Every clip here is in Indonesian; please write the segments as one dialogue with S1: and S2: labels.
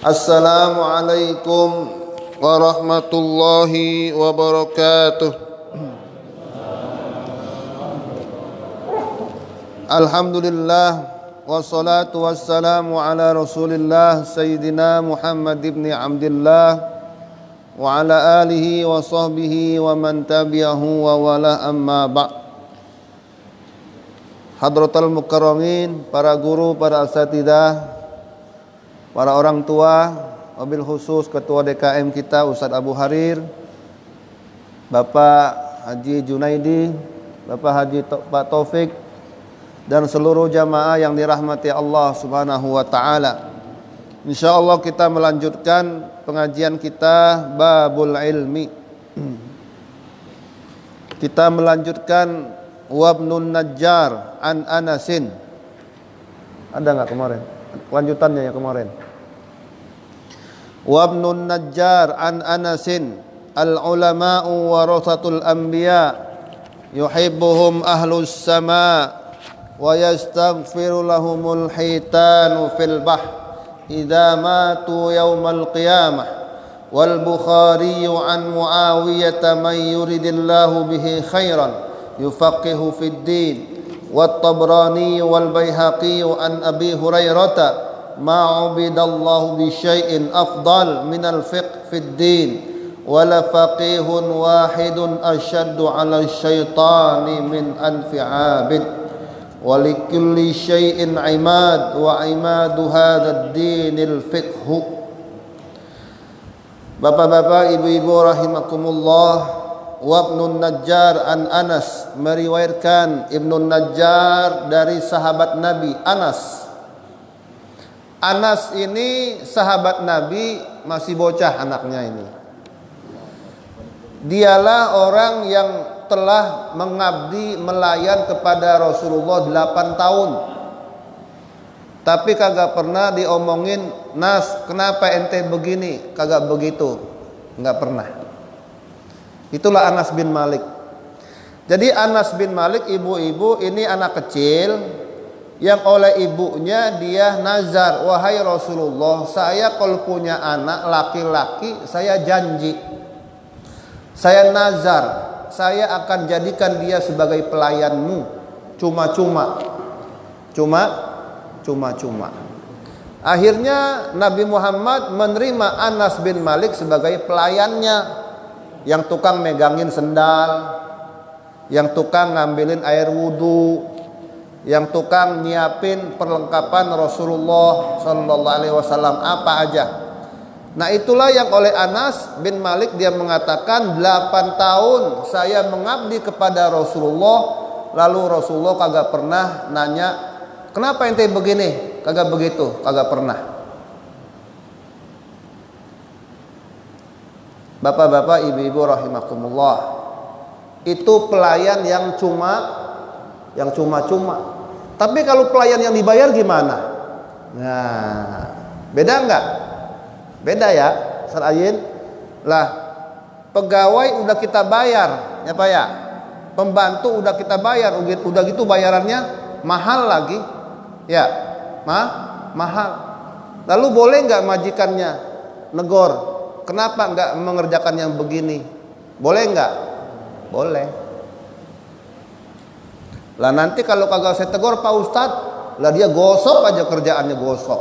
S1: Assalamualaikum warahmatullahi wabarakatuh. Alhamdulillah wassalatu wassalamu ala Rasulillah Sayyidina Muhammad ibn Abdillah wa ala alihi wa sahbihi wa man tabi'ahu wa wala amma ba'. Hadratal mukarramin, para guru, para asatidzah, para orang tua, wabil khusus Ketua DKM kita Ustadz Abu Harir, Bapak Haji Junaidi, Bapak Haji Pak Taufik, dan seluruh jamaah yang dirahmati Allah Subhanahu wa taala. Insyaallah kita melanjutkan pengajian kita Babul Ilmi. Kita melanjutkan Wabnun Najjar an Anasin. Ada enggak kemarin? Lanjutannya yang kemarin. Wabnun Najjar an Anasin, al-ulama'u warathatul anbiya, yuhibbuhum ahlus sama, wa yastaghfiru lahumul hitanu fil bahr idza matu yaumal qiyamah. Wal Bukhari an Muawiyah man yuridillahu bihi khairan yufaqihu fid din. Wat Tabrani wal Baihaqi an Abi Hurairah ma ubidallahu bi syai'in afdal minal fiqh fid din wala faqihun wahidun asyaddu 'ala syaitani min anfi 'abid wa likulli syai'in 'imad wa 'imadu hadzal dinil fiqh. Bapak-bapak, ibu-ibu rahimakumullah, Wabnun Najjar an Anas, meriwayatkan Ibnu Najjar dari sahabat Nabi Anas. Anas ini sahabat Nabi, masih bocah anaknya ini. Dialah orang yang telah mengabdi melayan kepada Rasulullah 8 tahun. Tapi kagak pernah diomongin, "Nas, kenapa ente begini?" Kagak begitu. Enggak pernah. Itulah Anas bin Malik. Jadi Anas bin Malik, ibu-ibu, ini anak kecil yang oleh ibunya dia nazar, "Wahai Rasulullah, saya kalau punya anak laki-laki, saya janji, saya nazar, saya akan jadikan dia sebagai pelayanmu, cuma-cuma." Akhirnya Nabi Muhammad menerima Anas bin Malik sebagai pelayannya, yang tukang megangin sendal, yang tukang ngambilin air wudu, yang tukang nyiapin perlengkapan Rasulullah sallallahu alaihi wasallam apa aja. Nah, itulah yang oleh Anas bin Malik dia mengatakan, 8 tahun saya mengabdi kepada Rasulullah, lalu Rasulullah kagak pernah nanya, "Kenapa ente begini?" Kagak begitu, kagak pernah. Bapak-bapak, ibu-ibu rahimakumullah, itu pelayan yang cuma-cuma. Tapi kalau pelayan yang dibayar gimana? Nah, beda enggak? Beda ya, Ustaz Ayin. Lah, pegawai udah kita bayar, ya Pak ya. Pembantu udah kita bayar, udah gitu bayarannya mahal lagi. Ya, mahal. Lalu boleh enggak majikannya negor? Kenapa enggak mengerjakan yang begini? Boleh enggak? Boleh. Lah nanti kalau kagak saya tegur Pak Ustadz, lah dia gosok aja kerjaannya, gosok.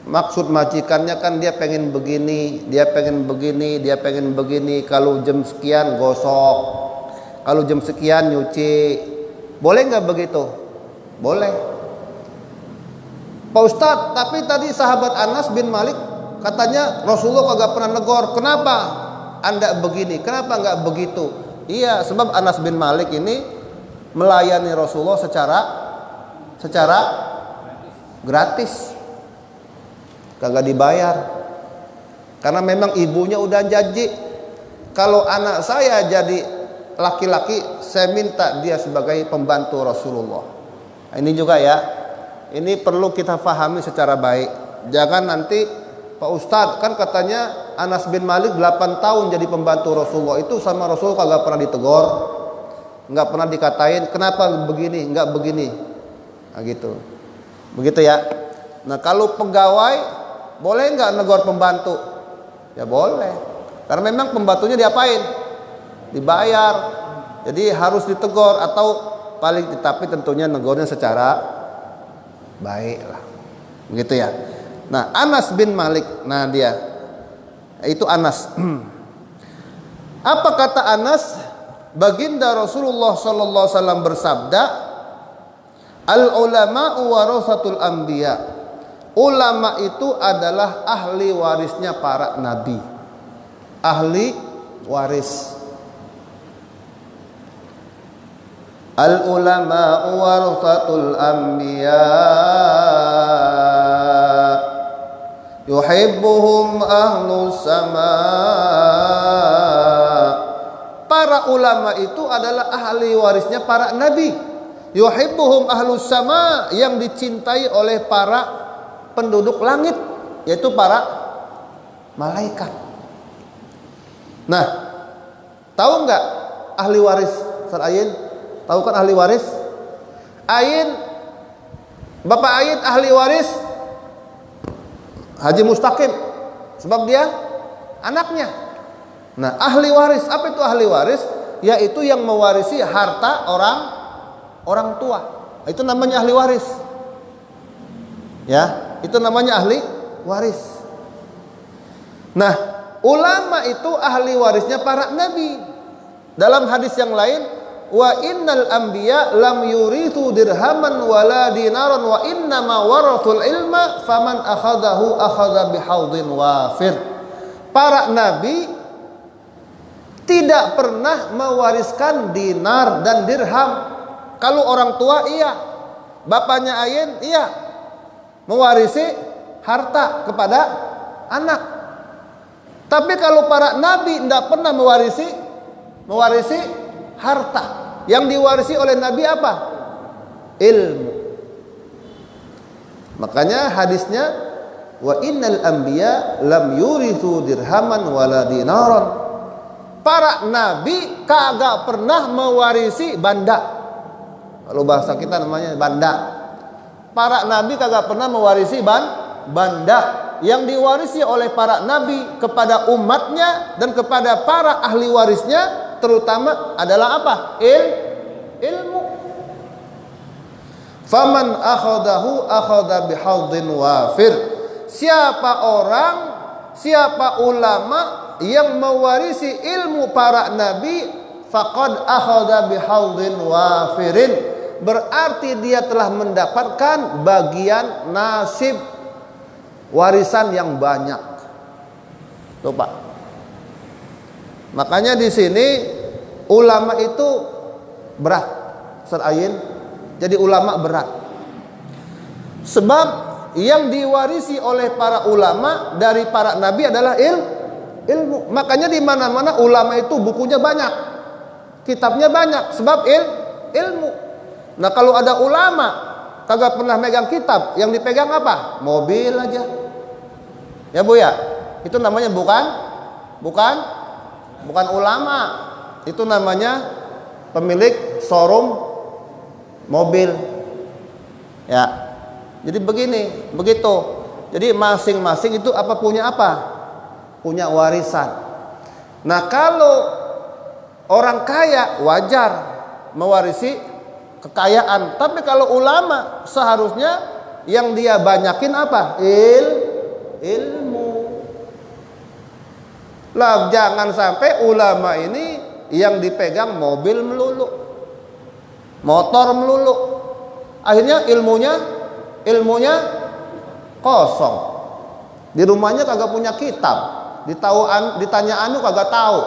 S1: Maksud majikannya kan dia pengen begini, dia pengen begini. Kalau jam sekian gosok, kalau jam sekian nyuci. Boleh nggak begitu? Boleh. Pak Ustadz, tapi tadi sahabat Anas bin Malik katanya Rasulullah kagak pernah negor. Kenapa Anda begini? Kenapa nggak begitu? Iya, sebab Anas bin Malik ini melayani Rasulullah secara gratis, kagak dibayar. Karena memang ibunya udah janji, kalau anak saya jadi laki-laki, saya minta dia sebagai pembantu Rasulullah. Nah, ini juga ya, ini perlu kita pahami secara baik. Jangan nanti, "Pak Ustadz, kan katanya Anas bin Malik 8 tahun jadi pembantu Rasulullah, itu sama Rasul kagak pernah ditegur, nggak pernah dikatain kenapa begini, nggak begini." Nah gitu. Begitu ya. Nah kalau pegawai boleh nggak negor pembantu? Ya boleh. Karena memang pembantunya diapain? Dibayar. Jadi harus ditegur atau paling tapi tentunya negornya secara baik lah. Begitu ya. Nah Anas bin Malik, nah dia itu Anas. Apa kata Anas? Baginda Rasulullah sallallahu alaihi wasallam bersabda, al ulama warasatul anbiya. Ulama itu adalah ahli warisnya para nabi. Ahli waris. Al ulama warasatul anbiya. Yuhibbuhum ahlus sama. Para ulama itu adalah ahli warisnya para nabi. Yuhibbuhum ahlus sama, yang dicintai oleh para penduduk langit, yaitu para malaikat. Nah, tahu nggak ahli waris? Ustaz Ayin, tahu kan ahli waris? Ayin, Bapak Ayin ahli waris Haji Mustaqim, sebab dia anaknya. Nah, ahli waris, apa itu ahli waris? Yaitu yang mewarisi harta orang tua. Itu namanya ahli waris. Ya, itu namanya ahli waris. Nah, ulama itu ahli warisnya para nabi. Dalam hadis yang lain, wa innal anbiya lam yurithu dirhaman wala dinaran wa innama warathul ilma faman akhadahu akhadha bihaudin wafir. Para nabi tidak pernah mewariskan dinar dan dirham. Kalau orang tua iya, bapaknya Ayin iya, mewarisi harta kepada anak. Tapi kalau para nabi tidak pernah mewarisi harta. Yang diwarisi oleh nabi apa? Ilmu. Makanya hadisnya wa innal anbiya lam yurithu dirhaman wala dinaran. Para nabi kagak pernah mewarisi banda. Kalau bahasa kita namanya banda. Para nabi kagak pernah mewarisi banda. Yang diwarisi oleh para nabi kepada umatnya dan kepada para ahli warisnya terutama adalah apa? Ilmu. Faman akhadahu akhadha bihaudin wafir. Siapa ulama yang mewarisi ilmu para nabi, faqad akhadha bihaudin wafirin, berarti dia telah mendapatkan bagian nasib warisan yang banyak. Tuh Pak. Makanya di sini ulama itu berat. Ustaz Ayin, jadi ulama berat. Sebab yang diwarisi oleh para ulama dari para nabi adalah ilmu. Makanya di mana-mana ulama itu bukunya banyak, kitabnya banyak, sebab ilmu. Nah kalau ada ulama kagak pernah megang kitab, yang dipegang apa? Mobil aja. Ya Bu ya, itu namanya bukan ulama. Itu namanya pemilik showroom mobil. Ya. Jadi begitu. Jadi masing-masing itu punya apa? Punya warisan. Nah, kalau orang kaya wajar mewarisi kekayaan, tapi kalau ulama seharusnya yang dia banyakin apa? Ilmu. Lah jangan sampai ulama ini yang dipegang mobil melulu, motor melulu. Akhirnya ilmunya kosong. Di rumahnya kagak punya kitab. Ditanya anu kagak tahu.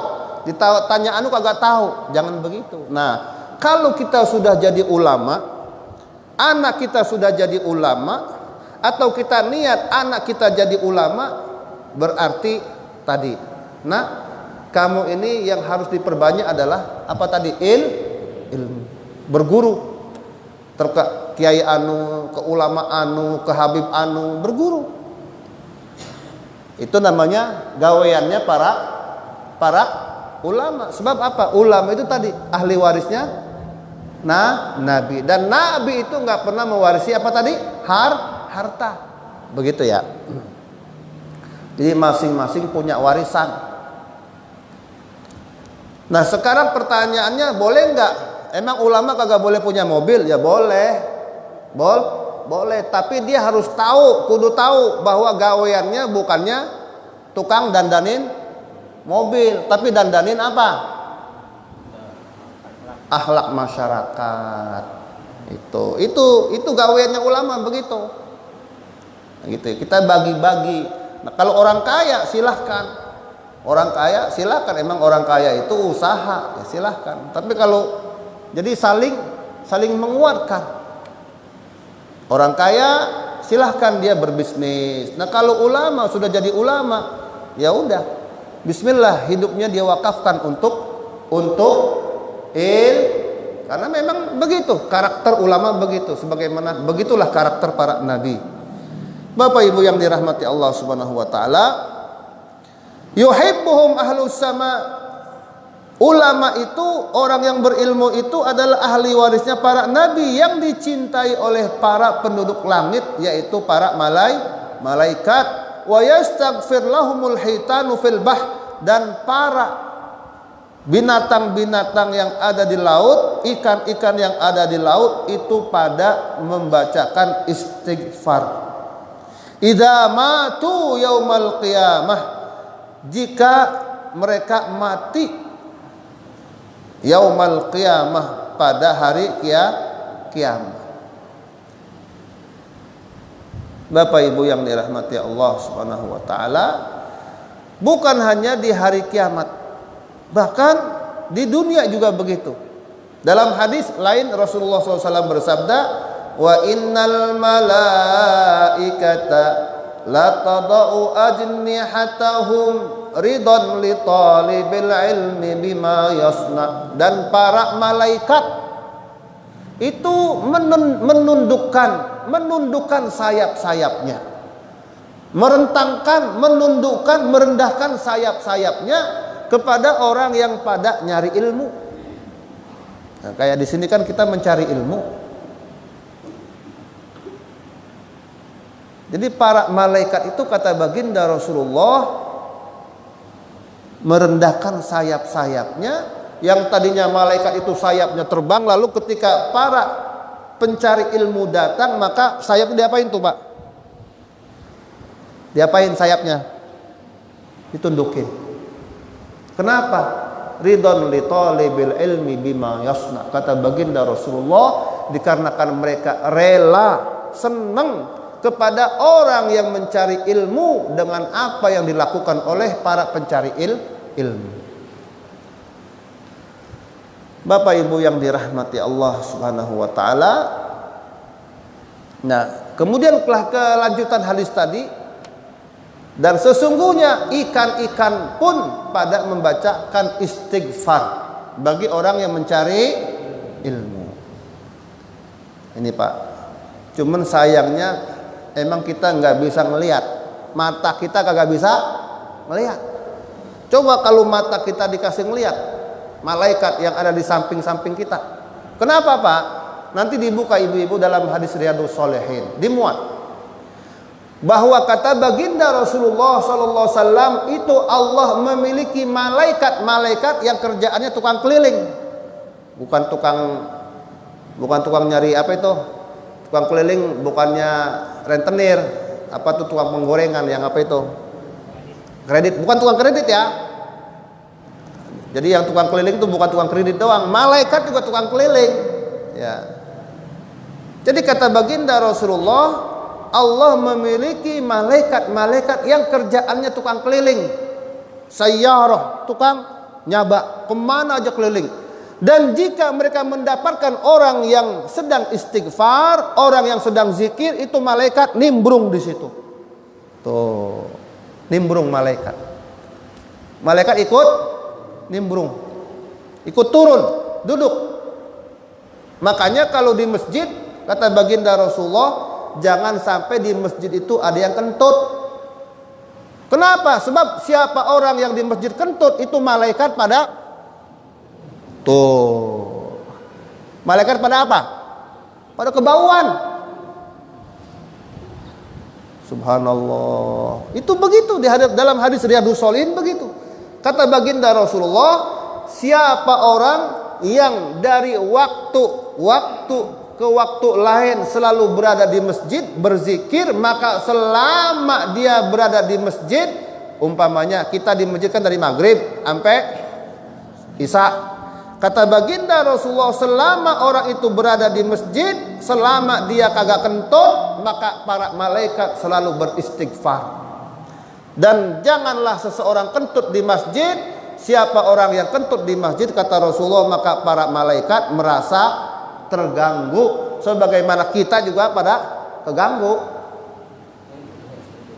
S1: Ditanya anu kagak tahu. Jangan begitu. Nah, kalau kita sudah jadi ulama, anak kita sudah jadi ulama, atau kita niat anak kita jadi ulama, berarti tadi, nah, kamu ini yang harus diperbanyak adalah apa tadi? Ilmu. Berguru. Kiai anu, ke ulama anu, ke habib anu, berguru. Itu namanya gaweannya para ulama. Sebab apa? Ulama itu tadi ahli warisnya nabi. Dan nabi itu nggak pernah mewarisi apa tadi? Harta. begitu ya. Jadi masing-masing punya warisan. Nah sekarang pertanyaannya, boleh nggak? Emang ulama kagak boleh punya mobil? Ya boleh, boleh. Tapi dia harus tahu, kudu tahu bahwa gaweannya bukannya tukang dandanin mobil, tapi dandanin apa? Akhlak masyarakat. Itu gaweannya ulama begitu. Gitu. Kita bagi-bagi. Nah, kalau orang kaya silahkan. Orang kaya silahkan, emang orang kaya itu usaha, ya silahkan. Tapi kalau jadi saling menguatkan. Orang kaya silahkan dia berbisnis. Nah kalau ulama sudah jadi ulama, ya udah, bismillah hidupnya dia wakafkan untuk karena memang begitu karakter ulama begitu. Sebagaimana begitulah karakter para nabi. Bapak Ibu yang dirahmati Allah Subhanahu wa taala, yuhibbuhum ahlus sama. Ulama itu, orang yang berilmu itu adalah ahli warisnya para nabi yang dicintai oleh para penduduk langit, yaitu para malaikat. Wa yastaghfir lahumul hitanu fil dan para binatang-binatang yang ada di laut, ikan-ikan yang ada di laut itu pada membacakan istighfar. Idza matu yaumal qiyamah, jika mereka mati yaumal qiyamah, pada hari kiamat. Bapak Ibu yang dirahmati Allah Subhanahu wa taala, bukan hanya di hari kiamat, bahkan di dunia juga begitu. Dalam hadis lain Rasulullah SAW bersabda, wa innal malaikata la tadau ajnihatahum ridon li talibil ilmi bima yasna. Dan para malaikat itu menundukkan sayap-sayapnya, merendahkan sayap-sayapnya kepada orang yang pada nyari ilmu. Nah, kayak di sini kan kita mencari ilmu. Jadi para malaikat itu kata baginda Rasulullah merendahkan sayap-sayapnya, yang tadinya malaikat itu sayapnya terbang, lalu ketika para pencari ilmu datang, maka sayapnya diapain tuh Pak? Diapain sayapnya? Ditundukin. Kenapa? Ridon li talibil ilmi bima yasna. Kata baginda Rasulullah, dikarenakan mereka rela, senang kepada orang yang mencari ilmu dengan apa yang dilakukan oleh para pencari ilmu. Bapak Ibu yang dirahmati Allah Subhanahu wa taala. Nah, kemudian kelanjutan hadis tadi, dan sesungguhnya ikan-ikan pun pada membacakan istighfar bagi orang yang mencari ilmu. Ini Pak, cuman sayangnya emang kita nggak bisa melihat, mata kita kagak bisa melihat. Coba kalau mata kita dikasih melihat malaikat yang ada di samping-samping kita. Kenapa Pak? Nanti dibuka ibu-ibu dalam hadis Riyadhus Shalihin, dimuat bahwa kata baginda Rasulullah SAW itu Allah memiliki malaikat yang kerjaannya tukang keliling, bukan tukang nyari apa itu. Tukang keliling bukannya rentenir, apa tuh tukang penggorengan yang apa itu? Kredit, bukan tukang kredit ya. Jadi yang tukang keliling itu bukan tukang kredit doang, malaikat juga tukang keliling. Ya. Jadi kata baginda Rasulullah, Allah memiliki malaikat yang kerjaannya tukang keliling. Sayyarah, tukang nyaba, kemana aja keliling. Dan jika mereka mendapatkan orang yang sedang istighfar, orang yang sedang zikir, itu malaikat nimbrung di situ. Tuh, nimbrung malaikat. Malaikat ikut nimbrung, ikut turun, duduk. Makanya kalau di masjid, kata baginda Rasulullah, jangan sampai di masjid itu ada yang kentut. Kenapa? Sebab siapa orang yang di masjid kentut, itu malaikat pada tuh. Malaikat pada apa? Pada kebauan. Subhanallah. Itu begitu dalam hadis Riyadhus Shalihin begitu. Kata baginda Rasulullah, siapa orang yang dari waktu ke waktu lain selalu berada di masjid berzikir, maka selama dia berada di masjid, umpamanya kita di masjid kan dari maghrib sampai isya. Kata baginda Rasulullah, selama orang itu berada di masjid, selama dia kagak kentut, maka para malaikat selalu beristighfar. Dan janganlah seseorang kentut di masjid. Siapa orang yang kentut di masjid, kata Rasulullah, maka para malaikat merasa terganggu. Sebagaimana kita juga pada keganggu.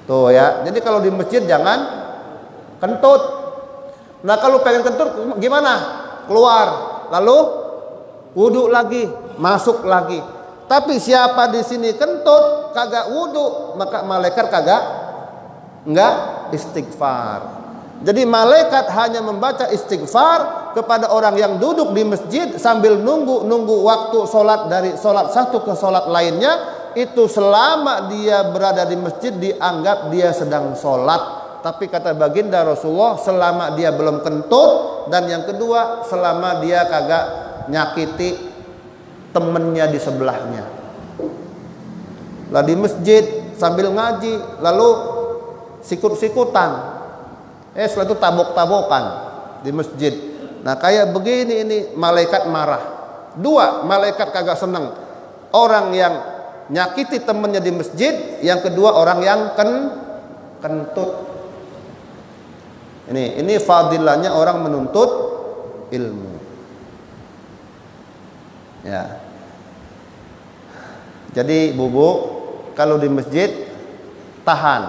S1: Tuh ya. Jadi kalau di masjid jangan kentut. Nah kalau pengen kentut gimana? Keluar, lalu wudhu lagi, masuk lagi. Tapi siapa di sini kentut kagak wudhu, maka malaikat enggak istighfar. Jadi malaikat hanya membaca istighfar kepada orang yang duduk di masjid sambil nunggu waktu sholat, dari sholat satu ke sholat lainnya. Itu selama dia berada di masjid dianggap dia sedang sholat. Tapi kata baginda Rasulullah, selama dia belum kentut, dan yang kedua selama dia kagak nyakiti temennya di sebelahnya. Lah di masjid sambil ngaji, lalu sikut-sikutan, setelah itu tabok-tabokan di masjid. Nah kayak begini ini malaikat marah. Dua, malaikat kagak seneng orang yang nyakiti temennya di masjid. Yang kedua orang yang kentut. Ini fadilahnya orang menuntut ilmu. Ya. Jadi bubu, kalau di masjid tahan.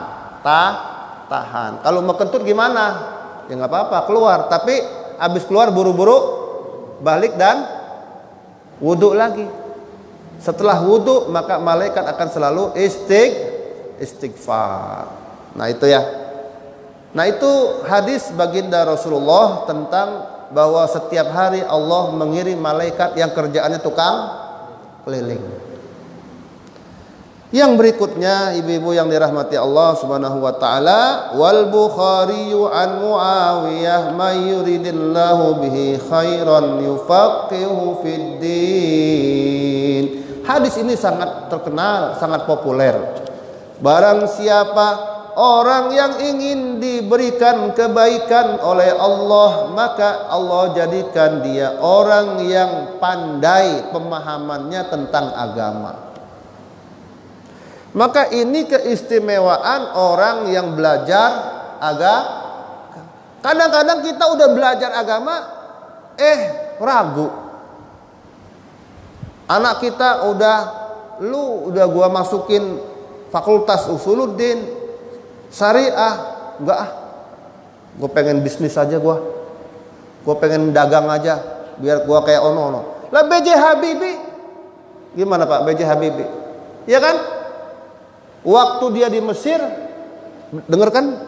S1: Kalau mau kentut gimana? Ya nggak apa-apa, keluar. Tapi habis keluar buru-buru balik dan wudhu lagi. Setelah wudhu maka malaikat akan selalu istighfar. Nah itu ya. Nah itu hadis baginda Rasulullah tentang bahwa setiap hari Allah mengirim malaikat yang kerjaannya tukang keliling. Yang berikutnya ibu-ibu yang dirahmati Allah Subhanahu wa taala, wal Bukhari an Muawiyah may yuridillahu bihi khairan yufaqihu fid din. Hadis ini sangat terkenal, sangat populer. Barang siapa orang yang ingin diberikan kebaikan oleh Allah, maka Allah jadikan dia orang yang pandai pemahamannya tentang agama. Maka ini keistimewaan orang yang belajar agama. Kadang-kadang kita udah belajar agama, ragu. Anak kita udah gua masukin fakultas usuluddin, syariah, enggak gue pengen bisnis aja, gue pengen dagang aja biar gue kayak ono. Lah B.J. Habibie gimana Pak? B.J. Habibie ya kan, waktu dia di Mesir, dengarkan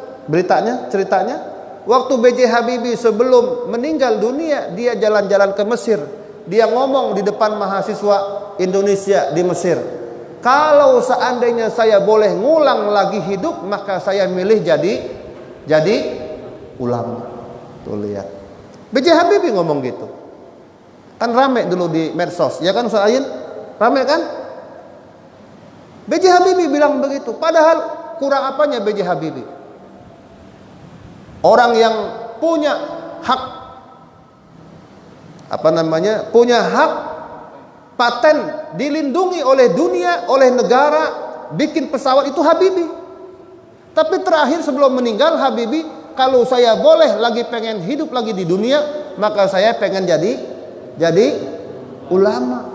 S1: ceritanya waktu B.J. Habibie sebelum meninggal dunia, dia jalan-jalan ke Mesir, dia ngomong di depan mahasiswa Indonesia di Mesir, kalau seandainya saya boleh ngulang lagi hidup, maka saya milih jadi ulama. Tuh lihat. B.J. Habibie ngomong gitu. Kan rame dulu di medsos, ya kan Ustaz Ayin? Rame kan? B.J. Habibie bilang begitu. Padahal kurang apanya B.J. Habibie? Orang yang punya hak, punya hak paten, dilindungi oleh dunia, oleh negara, bikin pesawat, itu Habibie. Tapi terakhir sebelum meninggal Habibie, kalau saya boleh lagi pengen hidup lagi di dunia, maka saya pengen jadi ulama.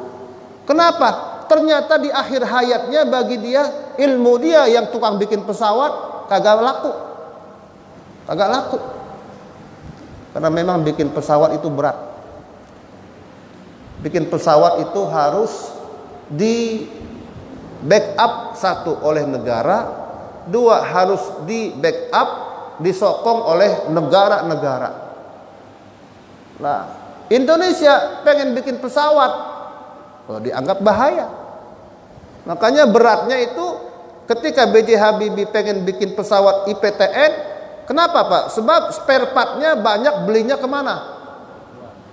S1: Kenapa? Ternyata di akhir hayatnya bagi dia, ilmu dia yang tukang bikin pesawat kagak laku. Karena memang bikin pesawat itu berat. Bikin pesawat itu harus di backup, satu oleh negara, dua harus di backup, disokong oleh negara-negara. Nah, Indonesia pengen bikin pesawat, dianggap bahaya. Makanya beratnya itu Ketika B.J. Habibie pengen bikin pesawat IPTN, kenapa Pak? Sebab spare partnya banyak, belinya kemana?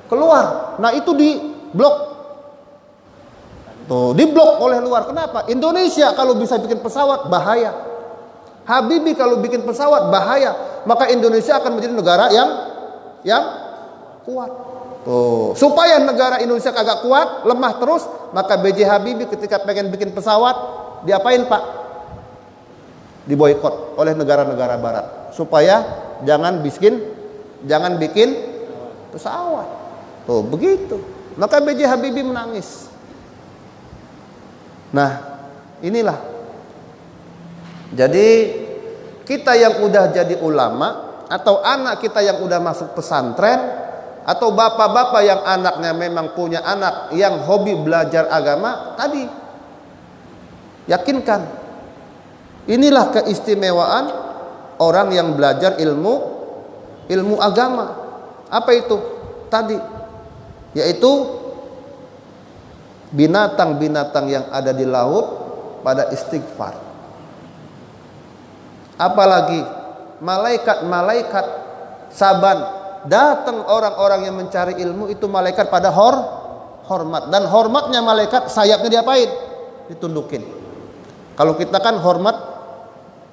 S1: Keluar. Nah itu di blok. Tuh, di blok oleh luar. Kenapa? Indonesia kalau bisa bikin pesawat bahaya. Habibie kalau bikin pesawat bahaya. Maka Indonesia akan menjadi negara yang kuat. Tuh, supaya negara Indonesia kagak kuat, lemah terus, maka B.J. Habibie ketika pengen bikin pesawat, diapain Pak? Diboikot oleh negara-negara barat supaya jangan bikin pesawat. Tuh, begitu. Maka B.J. Habibie menangis. Nah, inilah. Jadi kita yang udah jadi ulama atau anak kita yang udah masuk pesantren atau bapak-bapak yang anaknya memang punya anak yang hobi belajar agama, tadi yakinkan. Inilah keistimewaan orang yang belajar ilmu agama. Apa itu? Tadi yaitu binatang-binatang yang ada di laut pada istighfar. Apalagi malaikat-malaikat saban datang orang-orang yang mencari ilmu itu malaikat pada hormat, dan hormatnya malaikat sayapnya diapain? Ditundukin. Kalau kita kan hormat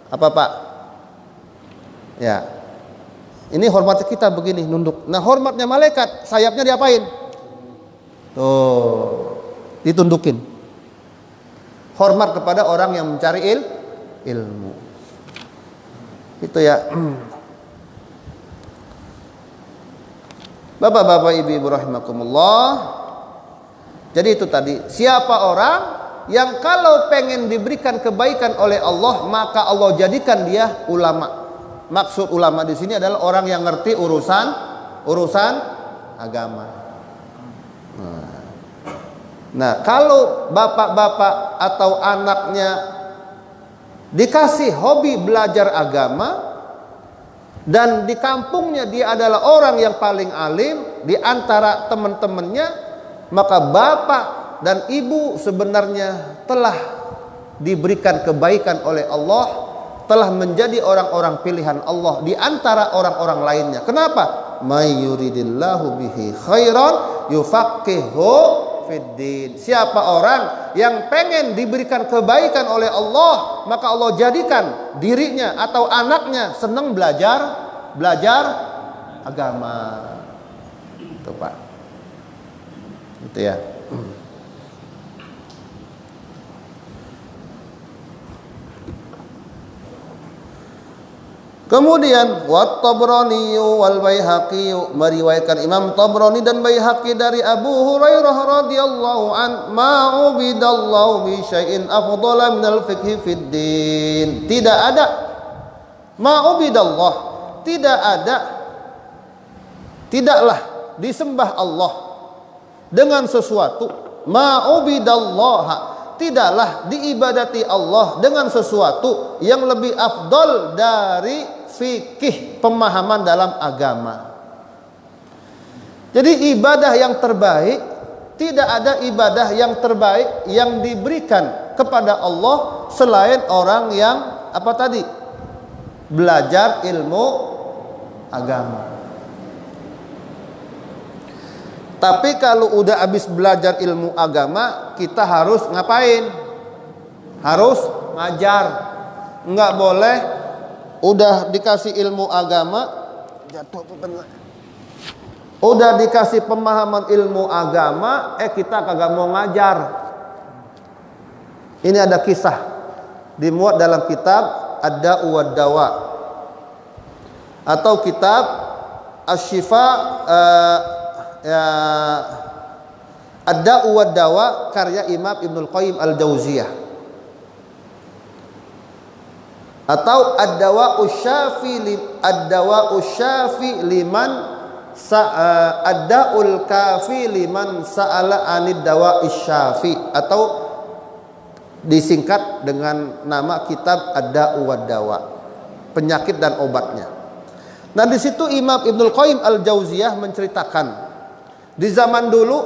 S1: apa Pak? Ya. Ini hormatnya kita begini nunduk. Nah, hormatnya malaikat sayapnya diapain? Tuh, ditundukin. Hormat kepada orang yang mencari ilmu. Itu ya. Bapak-bapak, ibu-ibu rahimakumullah. Jadi itu tadi, siapa orang yang kalau pengen diberikan kebaikan oleh Allah, maka Allah jadikan dia ulama. Maksud ulama di sini adalah orang yang ngerti urusan agama. Nah, kalau bapak-bapak atau anaknya dikasih hobi belajar agama dan di kampungnya dia adalah orang yang paling alim di antara teman-temannya, maka bapak dan ibu sebenarnya telah diberikan kebaikan oleh Allah, telah menjadi orang-orang pilihan Allah di antara orang-orang lainnya. Kenapa? May yuridillahu bihi khairan yufaqihu fiddin. Siapa orang yang pengen diberikan kebaikan oleh Allah, maka Allah jadikan dirinya atau anaknya senang belajar agama. Itu Pak. Itu ya. Kemudian wat Tabrani wal Baihaqi, meriwayatkan Imam Tabrani dan Baihaqi dari Abu Hurairah radhiyallahu an, ma ubidallahu bi syai'in afdhala minal fiqhi fid din. Tidak ada ma ubidallah, tidaklah disembah Allah dengan sesuatu, ma ubidallah, tidaklah diibadati Allah dengan sesuatu yang lebih afdal dari fikih, pemahaman dalam agama. Jadi ibadah yang terbaik, tidak ada ibadah yang terbaik yang diberikan kepada Allah selain orang yang apa tadi? Belajar ilmu agama. Tapi kalau udah habis belajar ilmu agama, kita harus ngapain? Harus ngajar. Enggak boleh udah dikasih ilmu agama, jatuh benar. Udah dikasih pemahaman ilmu agama, kita kagak mau ngajar. Ini ada kisah dimuat dalam kitab Ad-Da'u wad-Dawa atau kitab Asy-Syifa Ad-Da'u wad-Dawa karya Imam Ibnul Qayyim Al-Jauziyah, atau Ad-Dawa'u Syafi liman Ad-Da'ul Kafi liman sa'ala anid dawa'i syafi, atau disingkat dengan nama kitab Ad-Da'u wad-Dawa, penyakit dan obatnya. Nah, di situ Imam Ibnul Qayyim Al-Jauziyah menceritakan di zaman dulu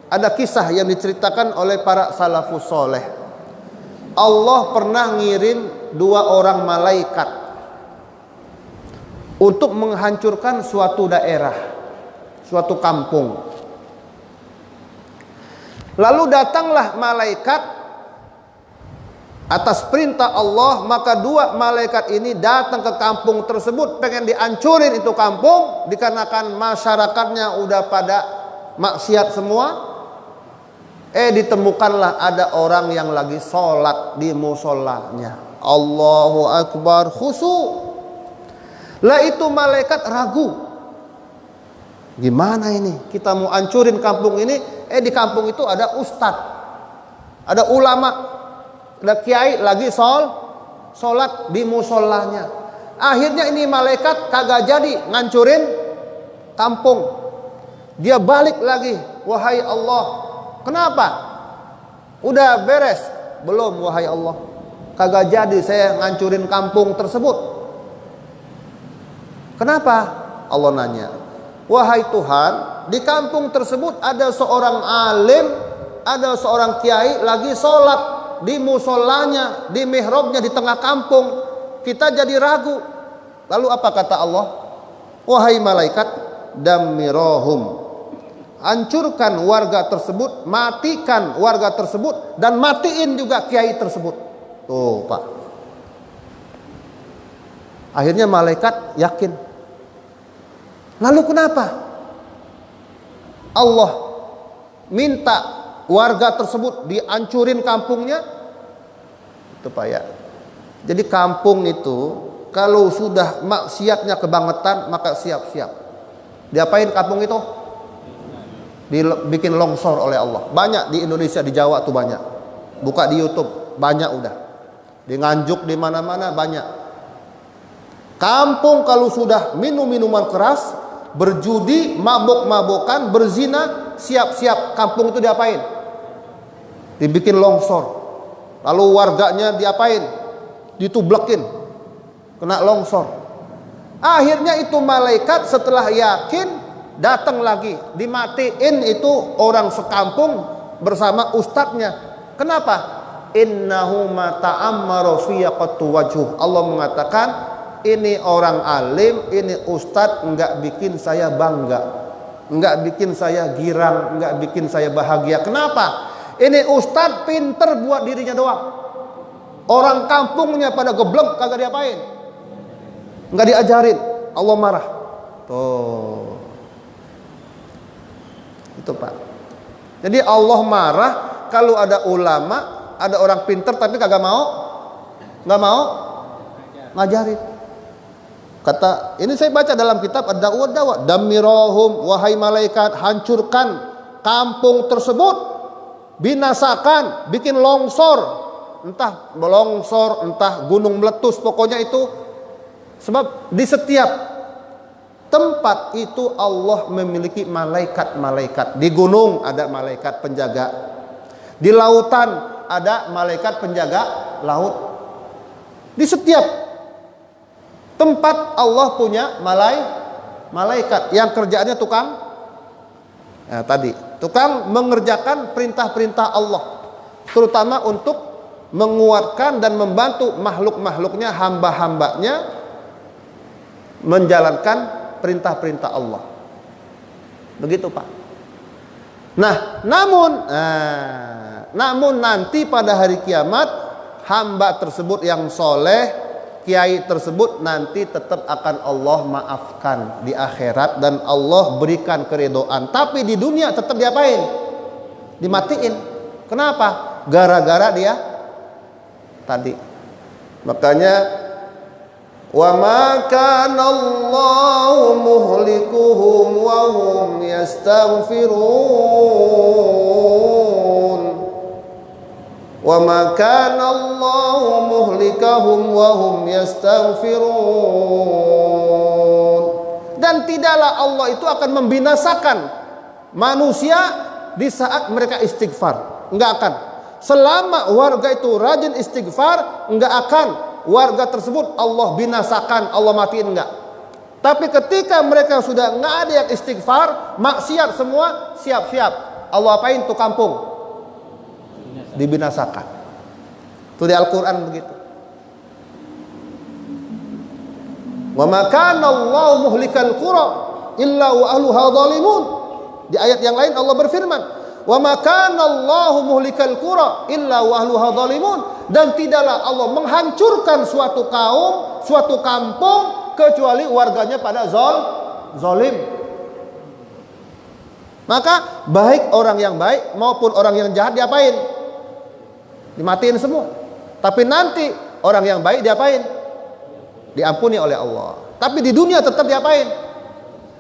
S1: ada kisah yang diceritakan oleh para salafus soleh. Allah pernah ngirim 2 orang malaikat untuk menghancurkan suatu daerah, suatu kampung. Lalu datanglah malaikat atas perintah Allah, maka 2 malaikat ini datang ke kampung tersebut, pengen dihancurin itu kampung dikarenakan masyarakatnya udah pada maksiat semua. Ditemukanlah ada orang yang lagi sholat di musolanya. Allahu Akbar, khusyuk. Lah itu malaikat ragu. Gimana ini? Kita mau hancurin kampung ini, di kampung itu ada ustadz, ada ulama, ada kiai lagi sholat di musolanya. Akhirnya ini malaikat kagak jadi ngancurin kampung. Dia balik lagi, wahai Allah, kenapa? Udah beres? Belum, wahai Allah. Kagak jadi saya ngancurin kampung tersebut. Kenapa? Allah nanya, wahai Tuhan, di kampung tersebut ada seorang alim, ada seorang kiai lagi sholat di musolanya, di mihrabnya di tengah kampung. Kita jadi ragu. Lalu apa kata Allah? Wahai malaikat, dammirahum, hancurkan warga tersebut, matikan warga tersebut, dan matiin juga kiai tersebut. Tuh Pak. Akhirnya malaikat yakin. Lalu kenapa Allah minta warga tersebut dihancurin kampungnya? Itu Pak ya. Jadi kampung itu kalau sudah maksiatnya kebangetan, maka siap-siap. Diapain kampung itu? Dibikin longsor oleh Allah. Banyak di Indonesia, di Jawa tuh banyak. Buka di YouTube, banyak udah. Di Nganjuk, di mana-mana banyak. Kampung kalau sudah minum minuman keras, berjudi, mabok-mabokan, berzina, siap-siap kampung itu diapain? Dibikin longsor. Lalu warganya diapain? Ditublekin, kena longsor. Akhirnya itu malaikat setelah yakin datang lagi, dimatiin itu orang sekampung bersama ustadznya. Kenapa? Innahu ma ta'ammara fiyaqatu wajhuh. Allah mengatakan, ini orang alim, ini ustadz enggak bikin saya bangga, enggak bikin saya girang, enggak bikin saya bahagia. Kenapa? Ini ustadz pinter buat dirinya doang. Orang kampungnya pada geblek, kagak diapain, enggak diajarin. Allah marah. Tuh. Itu Pak. Jadi Allah marah kalau ada ulama, ada orang pinter tapi kagak mau, nggak mau ngajarin. Kata ini saya baca dalam kitab Ad-Da'wah, dammirahum, wahai malaikat, hancurkan kampung tersebut, binasakan, bikin longsor, entah longsor, entah gunung meletus, pokoknya itu. Sebab di setiap tempat itu Allah memiliki malaikat-malaikat. Di gunung ada malaikat penjaga, di lautan ada malaikat penjaga laut. Di setiap tempat Allah punya malaikat yang kerjaannya tukang tukang mengerjakan perintah-perintah Allah, terutama untuk menguatkan dan membantu makhluk-makhluknya, hamba-hambanya menjalankan perintah-perintah Allah. Begitu Pak. Nah, namun nanti pada hari kiamat, hamba tersebut yang soleh, kiai tersebut nanti tetap akan Allah maafkan di akhirat dan Allah berikan keridhaan. Tapi di dunia tetap diapain? Dimatiin. Kenapa? Gara-gara dia tadi. Makanya wa ma kana Allahu muhlikuhum wa hum yastaghfirun. Wa ma kana Allahu muhlikahum wa hum yastaghfirun. Dan tidaklah Allah itu akan membinasakan manusia di saat mereka istighfar. Enggak akan. Selama warga itu rajin istighfar, enggak akan warga tersebut Allah binasakan, Allah matiin, enggak. Tapi ketika mereka sudah enggak ada yang istighfar, maksiat semua, siap-siap Allah apain tuh kampung? Dibinasakan. Itu di Al-Qur'an begitu. Wa ma kana Allahu muhlikal qura illa wa ahluha zalimun. Di ayat yang lain Allah berfirman, "Wa ma kana Allahu muhlikal qura illa wa ahluha zalimun." Dan tidaklah Allah menghancurkan suatu kaum, suatu kampung kecuali warganya pada zalim. Maka baik orang yang baik maupun orang yang jahat diapain? Dimatiin semua. Tapi nanti orang yang baik diapain? Diampuni oleh Allah. Tapi di dunia tetap diapain?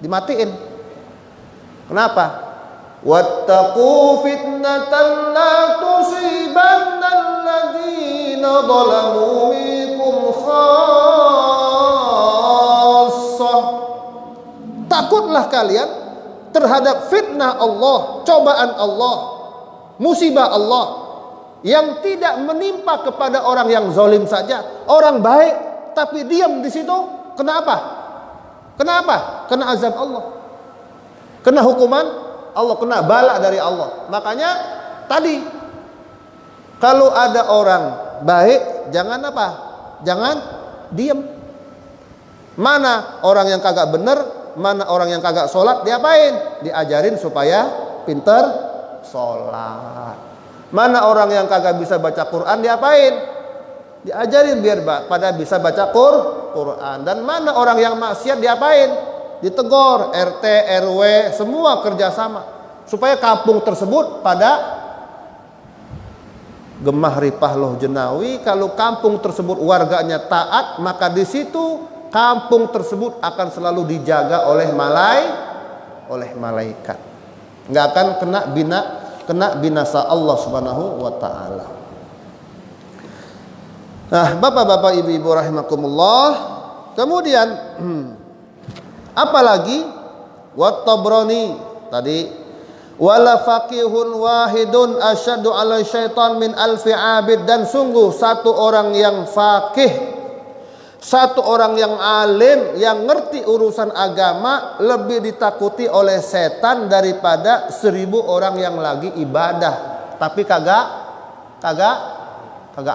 S1: Dimatiin. Kenapa? Wattaqu fitnatan la tusibanna alladziina zalamu minkum khassah. Takutlah kalian terhadap fitnah Allah, cobaan Allah, musibah Allah yang tidak menimpa kepada orang yang zalim saja. Orang baik tapi diam di situ. Kenapa? Kenapa? Kena azab Allah. Kena hukuman Allah, kena bala dari Allah. Makanya tadi kalau ada orang baik jangan apa? Jangan diam. Mana orang yang kagak bener, mana orang yang kagak sholat, diapain? Diajarin supaya pinter sholat. Mana orang yang kagak bisa baca Quran, diapain? Diajarin biar pada bisa baca Quran. Dan mana orang yang maksiat, diapain? Ditegor. RT, RW, semua kerjasama supaya kampung tersebut pada gemah ripah loh jenawi. Kalau kampung tersebut warganya taat, maka di situ kampung tersebut akan selalu dijaga oleh malaikat. Nggak akan kena binasa Allah Subhanahu wa taala. Nah, Bapak-bapak, Ibu-ibu rahimakumullah. Kemudian apalagi wat-Tabrani tadi, wala faqihun wahidun asyaddu 'ala syaitan min alfi 'abid. Dan sungguh satu orang yang faqih, satu orang yang alim, yang ngerti urusan agama lebih ditakuti oleh setan daripada 1000 orang yang lagi ibadah tapi kagak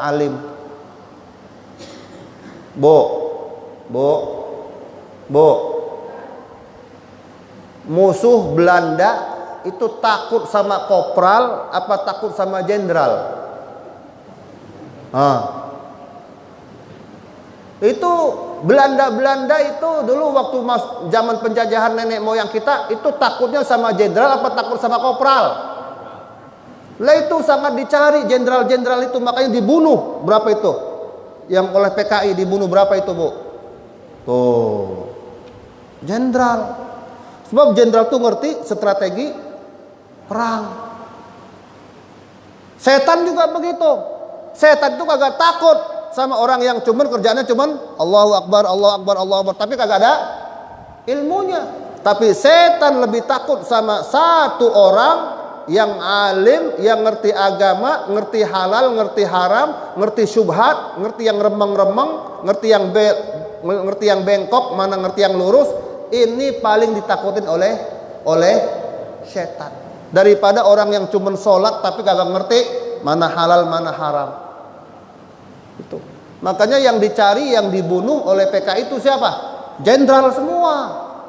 S1: alim. Musuh Belanda itu takut sama kopral apa takut sama jenderal? Itu Belanda itu dulu waktu zaman penjajahan nenek moyang kita itu takutnya sama jenderal apa takut sama kopral? Lah itu sangat dicari jenderal-jenderal itu, makanya dibunuh. Berapa itu? Yang oleh PKI dibunuh berapa itu, Bu? Tuh. Jenderal. Sebab jenderal tuh ngerti strategi perang. Setan juga begitu. Setan itu kagak takut sama orang yang kerjanya Allahu Akbar, Allahu Akbar, Allahu Akbar, tapi kagak ada ilmunya. Tapi setan lebih takut sama satu orang yang alim, yang ngerti agama, ngerti halal, ngerti haram, ngerti syubhat, ngerti yang remeng-remeng, ngerti yang bengkok, mana ngerti yang lurus. Ini paling ditakutin oleh setan daripada orang yang cuma sholat tapi kagak ngerti mana halal, mana haram. Itu. Makanya yang dicari, yang dibunuh oleh PKI itu siapa? Jenderal semua.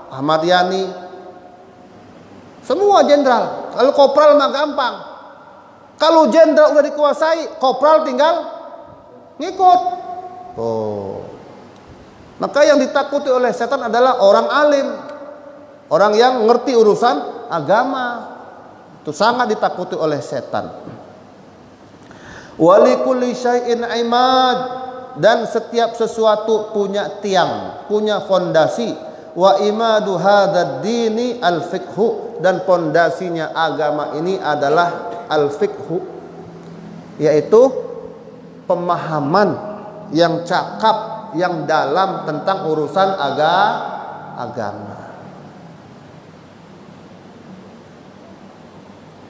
S1: Ahmad Yani. Semua jenderal. Kalau kopral mah gampang. Kalau jenderal udah dikuasai, kopral tinggal ngikut. Maka yang ditakuti oleh setan adalah orang alim, orang yang ngerti urusan agama. Itu sangat ditakuti oleh setan. Walikulli syai'in imad. Dan setiap sesuatu punya tiang, punya fondasi. Wa imadu hadzal dini al-fiqhu. Dan fondasinya agama ini adalah al-fiqhu, yaitu pemahaman yang cakap, yang dalam tentang urusan agama.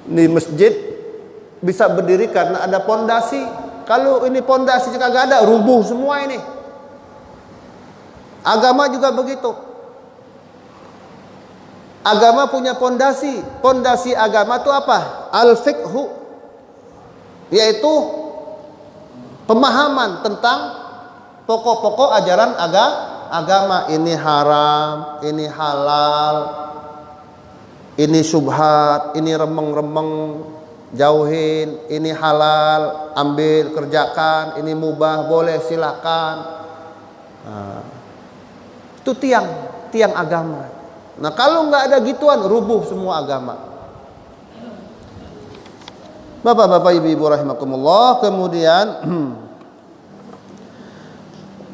S1: Di masjid bisa berdiri karena ada pondasi. Kalau ini pondasinya kagak ada, rubuh semua ini. Agama juga begitu. Agama punya pondasi. Pondasi agama itu apa? Al-fiqhu, yaitu pemahaman tentang pokok-pokok ajaran agama. Ini haram, ini halal, ini syubhat, ini remeng-remeng, jauhin, ini halal, ambil, kerjakan, ini mubah, boleh, silakan. Nah, itu tiang agama. Nah, kalau nggak ada gituan, rubuh semua agama. Bapak-bapak, ibu-ibu rahimakumullah. Kemudian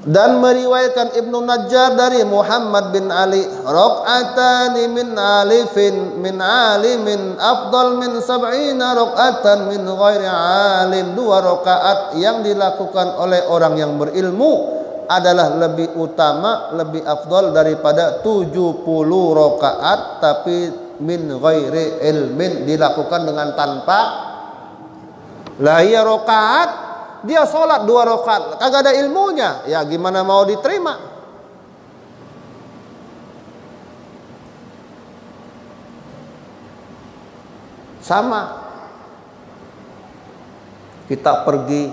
S1: dan meriwayatkan Ibnu Najjar dari Muhammad bin Ali, raq'atani min alimin afdal min sab'ina raq'atan min ghairi alim. 2 rakaat yang dilakukan oleh orang yang berilmu adalah lebih utama, lebih afdal daripada 70 rakaat tapi min ghairi ilmin, dilakukan dengan tanpa. Lah iya rakaat, dia sholat 2 rakaat kagak ada ilmunya, ya gimana mau diterima? Sama kita pergi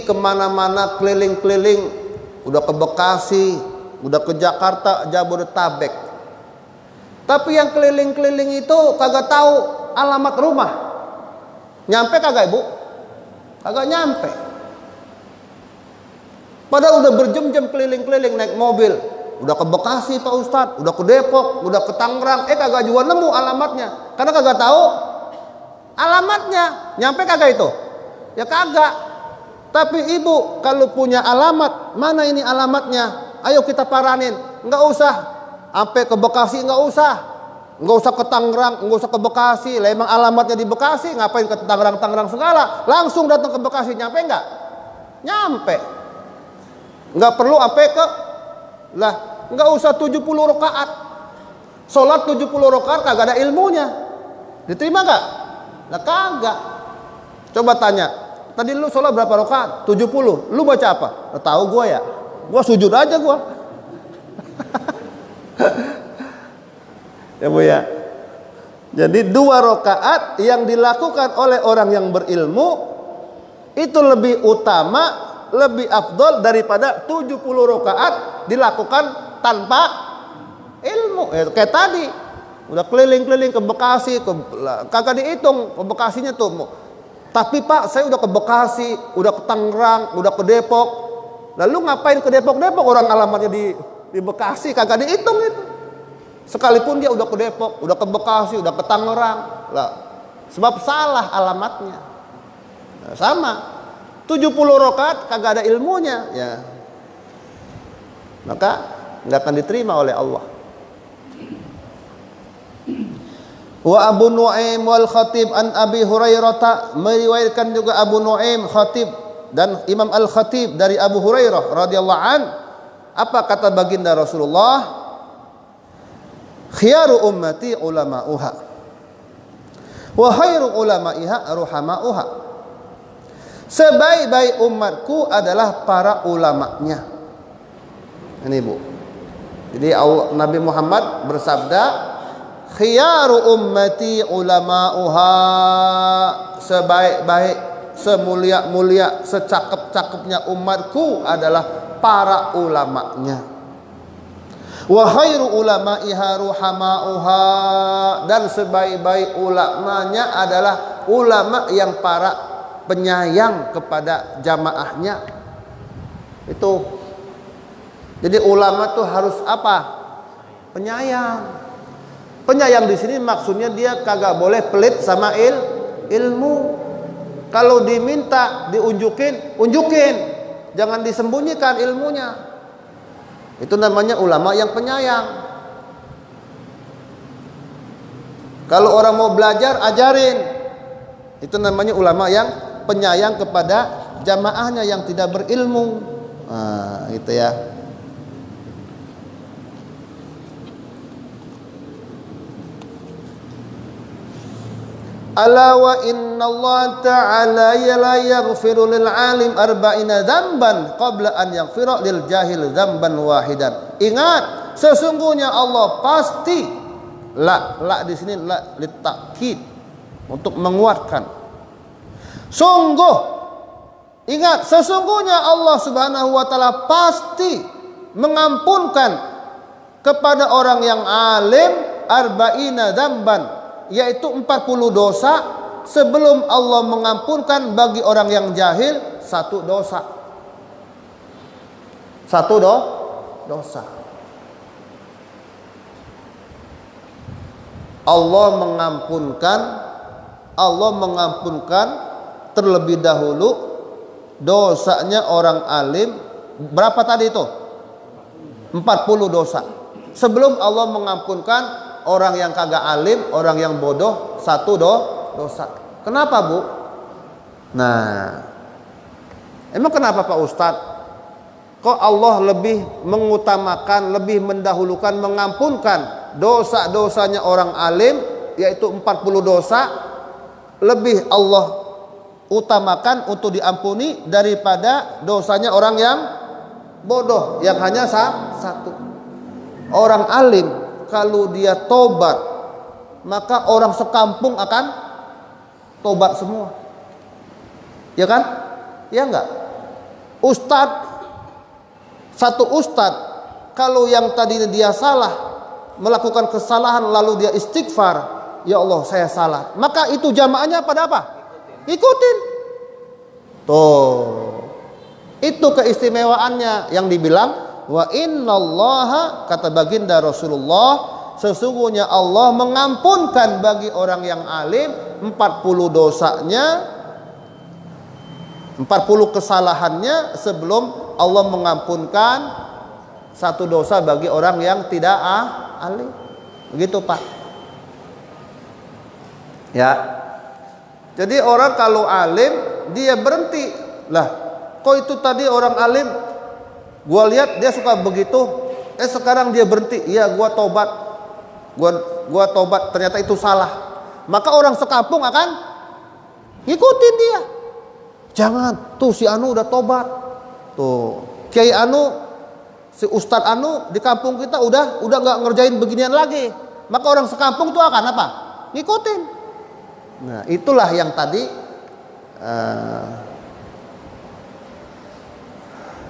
S1: kemana-mana, keliling-keliling, udah ke Bekasi, udah ke Jakarta, Jabodetabek, tapi yang keliling-keliling itu kagak tahu alamat rumah. Nyampe kagak ibu? Kagak nyampe. Padahal udah berjam-jam keliling-keliling naik mobil. Udah ke Bekasi Pak Ustadz, udah ke Depok, udah ke Tangerang, kagak juga nemu alamatnya. Karena kagak tahu alamatnya. Nyampe kagak itu? Ya kagak. Tapi ibu kalau punya alamat, mana ini alamatnya? Ayo kita paranin. Enggak usah sampai ke Bekasi, enggak usah. Enggak usah ke Tangerang, enggak usah ke Bekasi. Lah emang alamatnya di Bekasi, ngapain ke Tangerang segala? Langsung datang ke Bekasi, nyampe enggak? Nyampe. Enggak perlu sampai ke, lah enggak usah 70 rakaat. Salat 70 rakaat kagak ada ilmunya. Diterima enggak? Lah kagak. Coba tanya, tadi lu salat berapa rakaat? 70. Lu baca apa? Lah tahu gua ya. Gua sujud aja gua. Ya Bu ya. Jadi 2 rakaat yang dilakukan oleh orang yang berilmu itu lebih utama, lebih afdol daripada 70 rakaat dilakukan tanpa ilmu. Kayak tadi udah keliling-keliling ke Bekasi, kagak dihitung ke Bekasinya tuh. Tapi Pak, saya udah ke Bekasi, udah ke Tangerang, udah ke Depok. Lalu ngapain ke Depok? Orang alamatnya di Bekasi, kagak dihitung itu. Sekalipun dia udah ke Depok, udah ke Bekasi, udah ke Tangerang, lah sebab salah alamatnya. Nah, sama 70 rakaat kagak ada ilmunya, ya maka nggak akan diterima oleh Allah. Wa Abu Nuaim wal Khatib an Abi Hurairah, meriwayatkan juga Abu Nuaim, Khatib dan Imam Al Khatib dari Abu Hurairah radhiyallahu an. Apa kata baginda Rasulullah? Khiyaru ummati ulama'uha wa khairu ulama'iha ruhama'uha. Sebaik-baik umatku adalah para ulamanya. Ini Bu. Jadi Nabi Muhammad bersabda, khiyaru ummati ulama'uha. Sebaik-baik, semulia-mulia, secakep-cakepnya umatku adalah para ulamanya. Wa khairu ulama'iha ruhama'uha. Dan sebaik-baik ulamanya adalah ulama yang para penyayang kepada jamaahnya. Itu. Jadi ulama tuh harus apa? Penyayang. Penyayang di sini maksudnya dia kagak boleh pelit sama ilmu. Kalau diminta diunjukin, unjukin. Jangan disembunyikan ilmunya. Itu namanya ulama yang penyayang. Kalau orang mau belajar, ajarin. Itu namanya ulama yang penyayang kepada jamaahnya yang tidak berilmu. Nah, gitu ya. Ala wa inna Allah ta'ala la yaghfiru lil alim arba'ina dzamban qabla an yaghfira lil jahil dzamban wahidan. Ingat, sesungguhnya Allah pasti la di sini la litakkid untuk menguatkan. Sungguh, ingat, sesungguhnya Allah Subhanahu wa taala pasti mengampunkan kepada orang yang alim arba'ina dzamban, yaitu 40 dosa, sebelum Allah mengampunkan bagi orang yang jahil 1 dosa. 1 dosa. Allah mengampunkan terlebih dahulu dosanya orang alim. Berapa tadi itu? 40 dosa. Sebelum Allah mengampunkan orang yang kagak alim, orang yang bodoh 1 dosa. Kenapa, Bu? Nah, emang kenapa Pak Ustadz? Kok Allah lebih mengutamakan, lebih mendahulukan mengampunkan dosa-dosanya orang alim, yaitu 40 dosa, lebih Allah utamakan untuk diampuni daripada dosanya orang yang bodoh yang hanya 1. Orang alim kalau dia tobat, maka orang sekampung akan tobat semua. Ya kan? Ya enggak? Satu ustadz kalau yang tadinya dia salah, melakukan kesalahan lalu dia istighfar, ya Allah saya salah, maka itu jamaahnya pada apa? Ikutin. Tuh, itu keistimewaannya yang dibilang wa innallaha, kata baginda Rasulullah, sesungguhnya Allah mengampunkan bagi orang yang alim 40 dosanya, 40 kesalahannya, sebelum Allah mengampunkan 1 dosa bagi orang yang tidak alim. Begitu Pak. Ya. Jadi orang kalau alim dia berhenti. Lah, kok itu tadi orang alim gua lihat dia suka begitu, sekarang dia berhenti. Iya, gua tobat. Gua tobat, ternyata itu salah. Maka orang sekampung akan ngikutin dia. Jangan, tuh si Anu udah tobat. Tuh, Kiai Anu, si Ustadz Anu di kampung kita udah nggak ngerjain beginian lagi. Maka orang sekampung tuh akan apa? Ngikutin. Nah, itulah yang tadi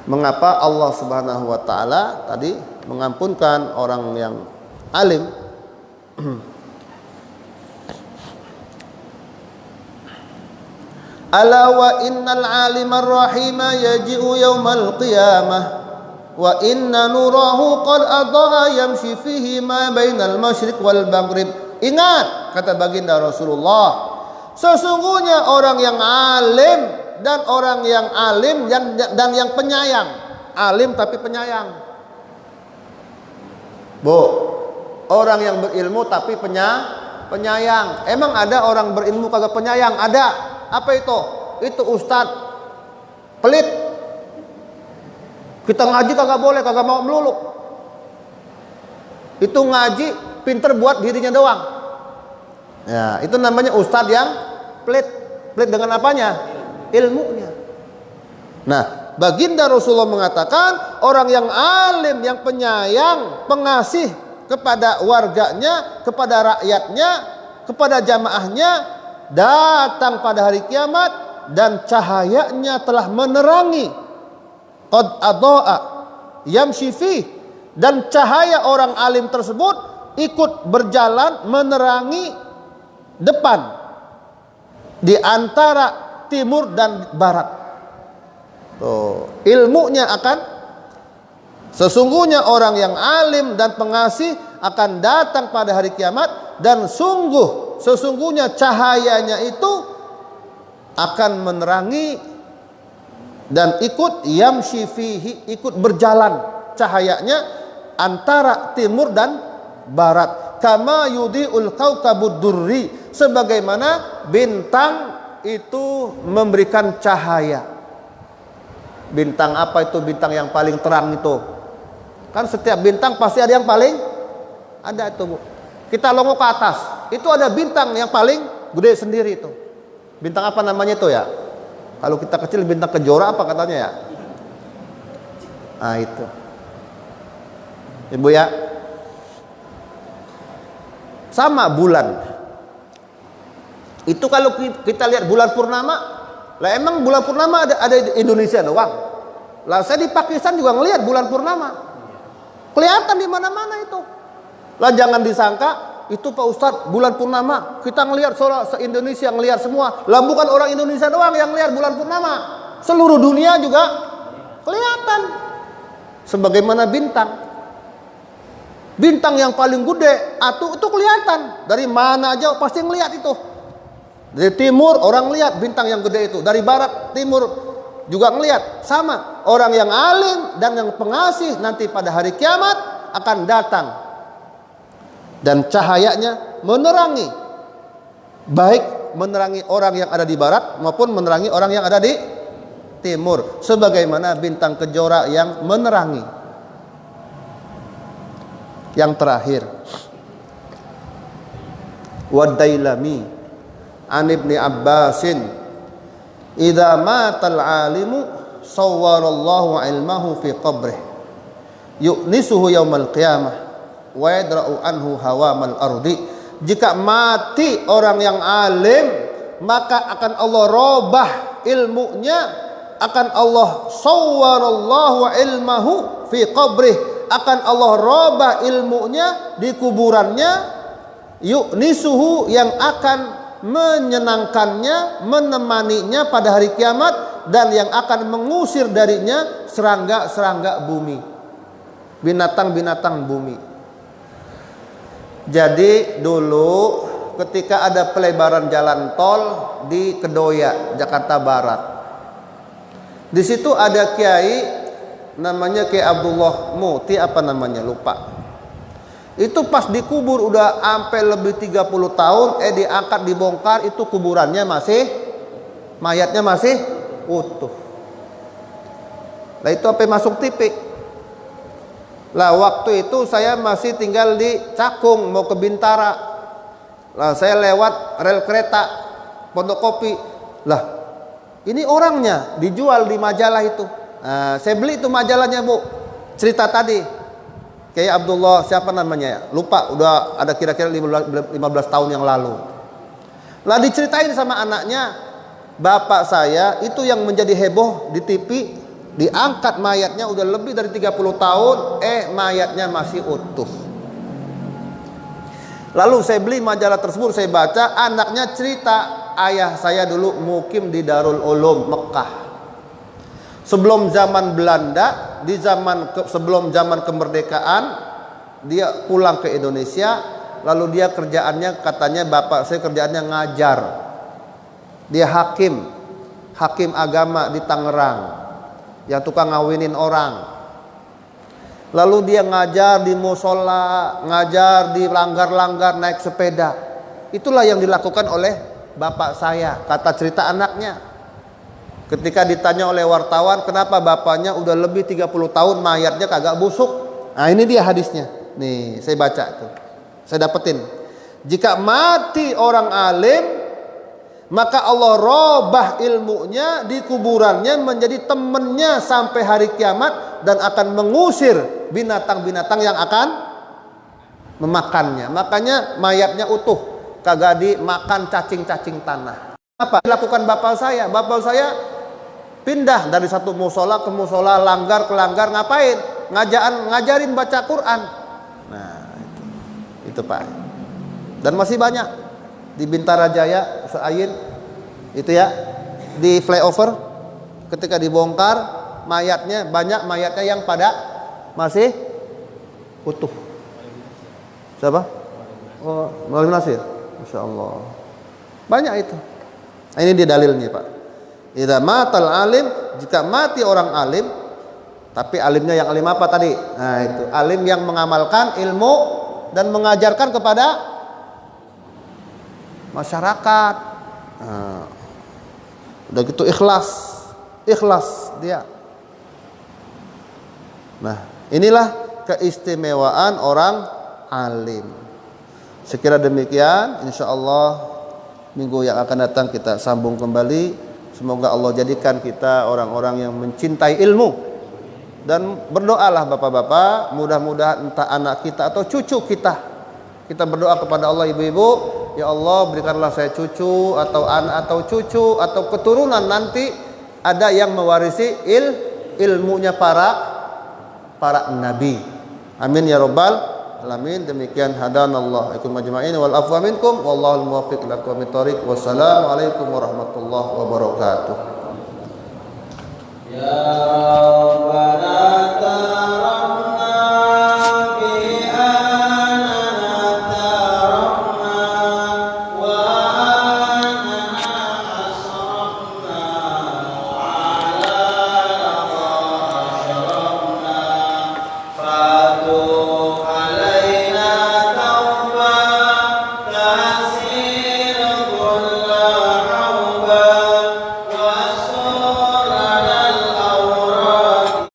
S1: mengapa Allah Subhanahu wa taala tadi mengampunkan orang yang alim. Ala wa innal alimar rahima yaji'u yaumal qiyamah wa inna nurahu qad adha'a yamshi fihi ma bainal masyriq wal maghrib. Ingat, kata baginda Rasulullah, sesungguhnya orang yang alim dan orang yang alim dan yang penyayang. Alim tapi penyayang. Bu, orang yang berilmu tapi penyayang. Emang ada orang berilmu kagak penyayang? Ada. Apa itu? Itu ustadz pelit. Kita ngaji kagak boleh, kagak mau melulu. Itu ngaji pinter buat dirinya doang. Ya, itu namanya ustadz yang pelit. Pelit dengan apanya? Ilmunya. Nah, baginda Rasulullah mengatakan orang yang alim, yang penyayang, pengasih kepada warganya, kepada rakyatnya, kepada jamaahnya, datang pada hari kiamat dan cahayanya telah menerangi, qad adha'a yamshi fi, dan cahaya orang alim tersebut ikut berjalan menerangi depan di antara timur dan barat. Tuh, ilmunya akan, sesungguhnya orang yang alim dan pengasih akan datang pada hari kiamat dan sesungguhnya cahayanya itu akan menerangi dan ikut yamshi fihi, ikut berjalan cahayanya antara timur dan barat. Kama yudiul kaukabud durri, sebagaimana bintang itu memberikan cahaya. Bintang apa itu? Bintang yang paling terang itu. Kan setiap bintang pasti ada yang paling ada itu, Bu. Kita longok ke atas, itu ada bintang yang paling gede sendiri itu. Bintang apa namanya itu ya? Kalau kita kecil bintang kejora apa katanya ya? Nah itu. Ibu ya. Sama bulan. Itu kalau kita lihat bulan purnama, Lah emang bulan purnama ada di Indonesia doang? Lah saya di Pakistan juga ngelihat bulan purnama. Kelihatan di mana-mana itu. Lah jangan disangka itu Pak Ustadz bulan purnama kita ngelihat se-Indonesia ngelihat semua. Lah bukan orang Indonesia doang yang ngelihat bulan purnama. Seluruh dunia juga kelihatan. Sebagaimana bintang. Bintang yang paling gede itu kelihatan. Dari mana aja pasti ngelihat itu. Dari timur orang lihat bintang yang gede itu. Dari barat timur juga ngelihat. Sama. Orang yang alim dan yang pengasih nanti pada hari kiamat akan datang. Dan cahayanya menerangi. Baik menerangi orang yang ada di barat maupun menerangi orang yang ada di timur. Sebagaimana bintang kejora yang menerangi. Yang terakhir. Wad-Dailami an Ibni Abbasin idza matal alimu sawwarallahu ilmahu fi qabrih yu'nisuhu yaumal qiyamah wa yadra'u anhu hawamal ardi. Jika mati orang yang alim maka akan Allah robah ilmunya, akan Allah sawwarallahu ilmahu fi qabrih, akan Allah robah ilmunya di kuburannya, yu'nisuhu yang akan menyenangkannya, menemaninya pada hari kiamat, dan yang akan mengusir darinya serangga-serangga bumi, binatang-binatang bumi. Jadi dulu ketika ada pelebaran jalan tol di Kedoya, Jakarta Barat, di situ ada kiai namanya Kiai Abdullah Muti apa namanya lupa. Itu pas dikubur udah sampai lebih 30 tahun, diangkat dibongkar, itu kuburannya mayatnya masih utuh. Lah itu sampai masuk TV. Lah waktu itu saya masih tinggal di Cakung mau ke Bintara. Lah saya lewat rel kereta Pondok Kopi. Lah ini orangnya dijual di majalah itu. Nah, saya beli itu majalahnya Bu. Cerita tadi. Kayak Abdullah siapa namanya ya? Lupa, udah ada kira-kira 15 tahun yang lalu. Lah diceritain sama anaknya, bapak saya itu yang menjadi heboh di TV, diangkat mayatnya udah lebih dari 30 tahun, mayatnya masih utuh. Lalu saya beli majalah tersebut, saya baca, anaknya cerita, ayah saya dulu mukim di Darul Ulum Mekah. Sebelum zaman Belanda, sebelum zaman kemerdekaan, dia pulang ke Indonesia, lalu dia kerjaannya katanya bapak saya kerjaannya ngajar. Dia hakim agama di Tangerang, yang tukang ngawinin orang. Lalu dia ngajar di musola, ngajar di langgar-langgar naik sepeda. Itulah yang dilakukan oleh bapak saya, kata cerita anaknya. Ketika ditanya oleh wartawan, kenapa bapaknya udah lebih 30 tahun mayatnya kagak busuk? Nah ini dia hadisnya. Nih saya baca itu. Saya dapetin. Jika mati orang alim, maka Allah robah ilmunya di kuburannya menjadi temannya sampai hari kiamat, dan akan mengusir binatang-binatang yang akan memakannya. Makanya mayatnya utuh, kagak dimakan cacing-cacing tanah. Apa dilakukan bapak saya? Bapak saya pindah dari satu musola ke musola, langgar ke langgar, ngapain? Ngajarin baca Quran. Nah, itu Pak. Dan masih banyak di Bintara Jaya, Seayin, itu ya, di flyover, ketika dibongkar mayatnya banyak, mayatnya yang pada masih utuh. Siapa? Oh, Maulid Nasir. Masya Allah. Banyak itu. Nah, ini dia dalilnya Pak. Idza matal alim, jika mati orang alim, tapi alimnya yang alim apa tadi? Nah itu alim yang mengamalkan ilmu dan mengajarkan kepada masyarakat. Nah, udah gitu ikhlas dia. Nah inilah keistimewaan orang alim. Sekira demikian, insya Allah minggu yang akan datang kita sambung kembali. Semoga Allah jadikan kita orang-orang yang mencintai ilmu. Dan berdoalah bapak-bapak, mudah-mudahan entah anak kita atau cucu kita. Kita berdoa kepada Allah ibu-ibu, ya Allah berikanlah saya cucu atau anak atau cucu atau keturunan nanti ada yang mewarisi ilmunya para nabi. Amin ya rabbal alamin. Demikian hadanallah ikum majma'in wal afwa minkum wallahul muwaffiq ila aqwamit thoriq. Wassalamualaikum warahmatullahi wabarakatuh. Ya